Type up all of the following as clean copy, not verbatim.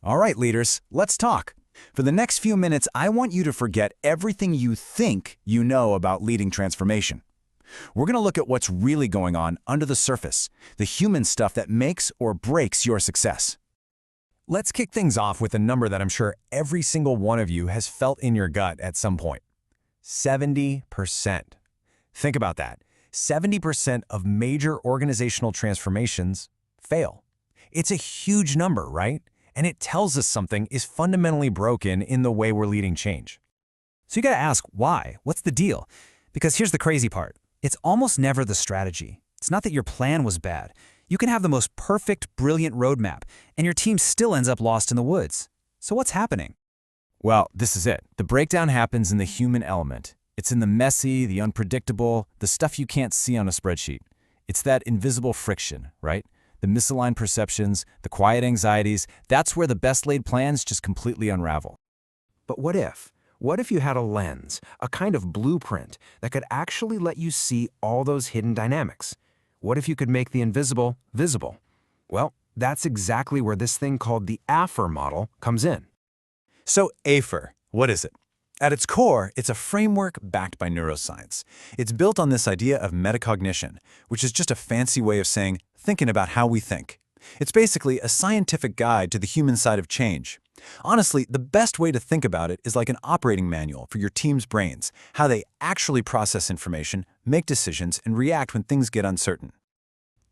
All right, leaders, let's talk. For the next few minutes, I want you to forget everything you think you know about leading transformation. We're going to look at what's really going on under the surface, the human stuff that makes or breaks your success. Let's kick things off with a number that I'm sure every single one of you has felt in your gut at some point. 70%. Think about that. 70% of major organizational transformations fail. It's a huge number, right? And it tells us something is fundamentally broken in the way we're leading change. So you gotta ask, why? What's the deal? Because here's the crazy part. It's almost never the strategy. It's not that your plan was bad. You can have the most perfect, brilliant roadmap, and your team still ends up lost in the woods. So what's happening? Well, this is it. The breakdown happens in the human element. It's in the messy, the unpredictable, the stuff you can't see on a spreadsheet. It's that invisible friction, right? The misaligned perceptions, the quiet anxieties, that's where the best laid plans just completely unravel. But what if? What if you had a lens, a kind of blueprint that could actually let you see all those hidden dynamics? What if you could make the invisible visible? Well, that's exactly where this thing called the AFERR model comes in. So AFERR, what is it? At its core, it's a framework backed by neuroscience. It's built on this idea of metacognition, which is just a fancy way of saying thinking about how we think. It's basically a scientific guide to the human side of change. Honestly, the best way to think about it is like an operating manual for your team's brains, how they actually process information, make decisions, and react when things get uncertain.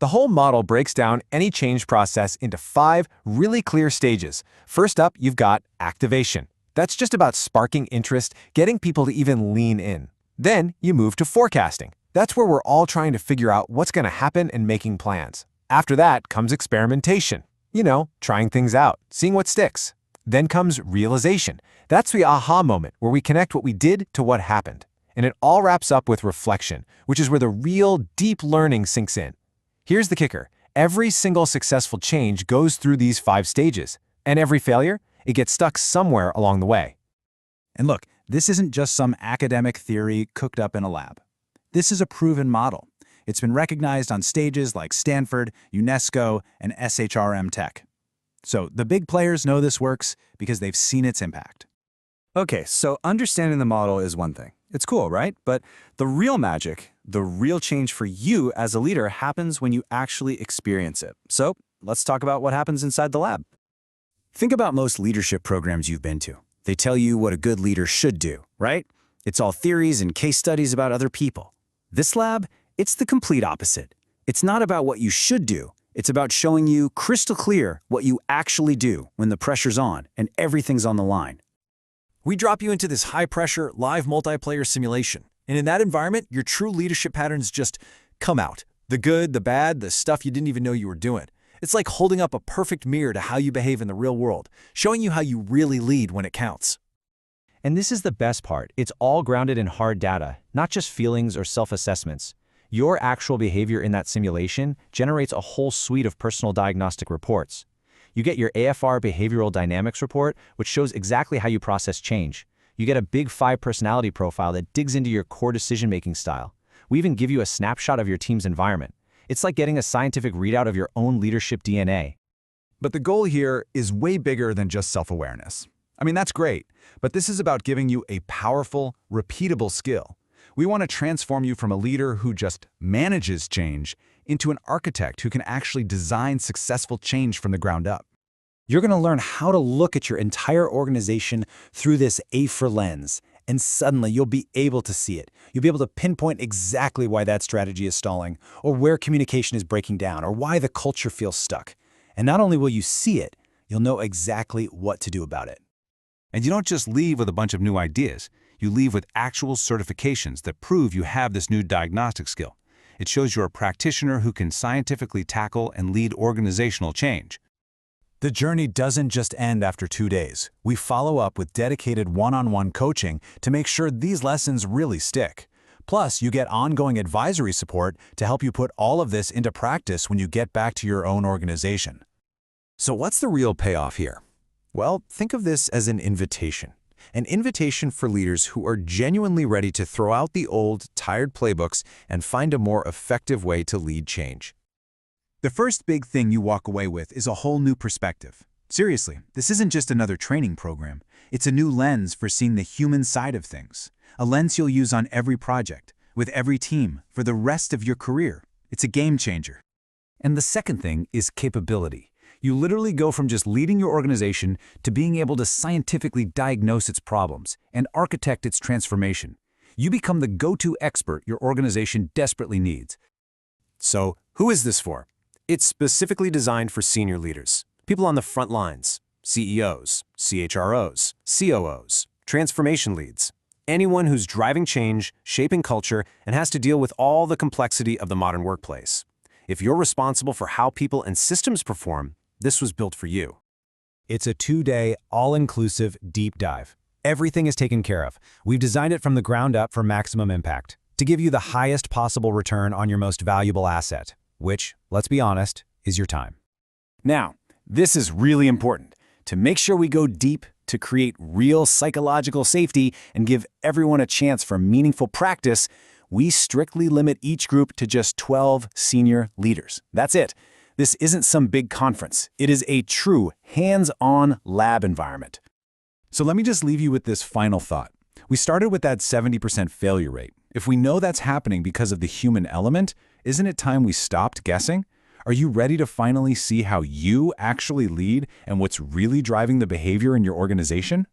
The whole model breaks down any change process into 5 really clear stages. First up, you've got activation. That's just about sparking interest, getting people to even lean in. Then you move to forecasting. That's where we're all trying to figure out what's going to happen and making plans. After that comes experimentation. Trying things out, seeing what sticks. Then comes realization. That's the aha moment where we connect what we did to what happened. And it all wraps up with reflection, which is where the real deep learning sinks in. Here's the kicker. Every single successful change goes through these 5 stages. And every failure, it gets stuck somewhere along the way. And look, this isn't just some academic theory cooked up in a lab. This is a proven model. It's been recognized on stages like Stanford, UNESCO, and SHRM Tech. So the big players know this works because they've seen its impact. Okay, so understanding the model is one thing. It's cool, right? But the real magic, the real change for you as a leader happens when you actually experience it. So let's talk about what happens inside the lab. Think about most leadership programs you've been to. They tell you what a good leader should do, right? It's all theories and case studies about other people. This lab, it's the complete opposite. It's not about what you should do. It's about showing you crystal clear what you actually do when the pressure's on and everything's on the line. We drop you into this high-pressure, live multiplayer simulation. And in that environment, your true leadership patterns just come out. The good, the bad, the stuff you didn't even know you were doing. It's like holding up a perfect mirror to how you behave in the real world, showing you how you really lead when it counts. And this is the best part. It's all grounded in hard data, not just feelings or self-assessments. Your actual behavior in that simulation generates a whole suite of personal diagnostic reports. You get your AFERR Behavioral Dynamics report, which shows exactly how you process change. You get a Big 5 personality profile that digs into your core decision-making style. We even give you a snapshot of your team's environment. It's like getting a scientific readout of your own leadership DNA. But the goal here is way bigger than just self-awareness. I mean, that's great, but this is about giving you a powerful, repeatable skill. We want to transform you from a leader who just manages change into an architect who can actually design successful change from the ground up. You're going to learn how to look at your entire organization through this AFERR lens, and suddenly you'll be able to see it. You'll be able to pinpoint exactly why that strategy is stalling, or where communication is breaking down, or why the culture feels stuck. And not only will you see it, you'll know exactly what to do about it. And you don't just leave with a bunch of new ideas. You leave with actual certifications that prove you have this new diagnostic skill. It shows you're a practitioner who can scientifically tackle and lead organizational change. The journey doesn't just end after 2 days. We follow up with dedicated one-on-one coaching to make sure these lessons really stick. Plus, you get ongoing advisory support to help you put all of this into practice when you get back to your own organization. So what's the real payoff here? Well, think of this as an invitation. An invitation for leaders who are genuinely ready to throw out the old, tired playbooks and find a more effective way to lead change. The first big thing you walk away with is a whole new perspective. Seriously, this isn't just another training program. It's a new lens for seeing the human side of things. A lens you'll use on every project, with every team, for the rest of your career. It's a game changer. And the second thing is capability. You literally go from just leading your organization to being able to scientifically diagnose its problems and architect its transformation. You become the go-to expert your organization desperately needs. So, who is this for? It's specifically designed for senior leaders, people on the front lines, CEOs, CHROs, COOs, transformation leads, anyone who's driving change, shaping culture, and has to deal with all the complexity of the modern workplace. If you're responsible for how people and systems perform, this was built for you. It's a 2-day, all-inclusive deep dive. Everything is taken care of. We've designed it from the ground up for maximum impact, to give you the highest possible return on your most valuable asset, which, let's be honest, is your time. Now, this is really important. To make sure we go deep, to create real psychological safety and give everyone a chance for meaningful practice, we strictly limit each group to just 12 senior leaders. That's it. This isn't some big conference. It is a true hands-on lab environment. So let me just leave you with this final thought. We started with that 70% failure rate. If we know that's happening because of the human element, isn't it time we stopped guessing? Are you ready to finally see how you actually lead and what's really driving the behavior in your organization?